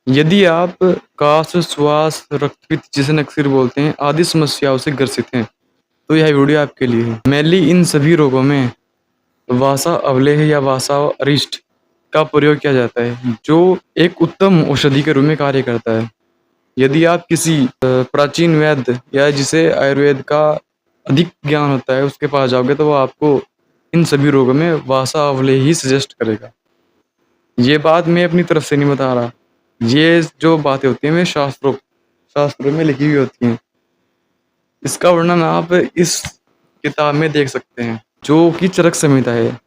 यदि आप काश, श्वास, रक्तपित जिसे नक्सीर बोलते हैं, आदि समस्याओं से ग्रसित हैं, तो यह वीडियो आपके लिए है। मेनली इन सभी रोगों में वासा अवलेह या वासा अरिष्ट का प्रयोग किया जाता है, जो एक उत्तम औषधि के रूप में कार्य करता है। यदि आप किसी प्राचीन वैद्य या जिसे आयुर्वेद का अधिक ज्ञान होता है उसके पास जाओगे तो वो आपको इन सभी रोगों में वासा अवलेह ही सजेस्ट करेगा। ये बात मैं अपनी तरफ से नहीं बता रहा। ये जो बातें होती हैं वे शास्त्रों में लिखी हुई होती हैं। इसका वर्णन आप इस किताब में देख सकते हैं, जो कि चरक संहिता है।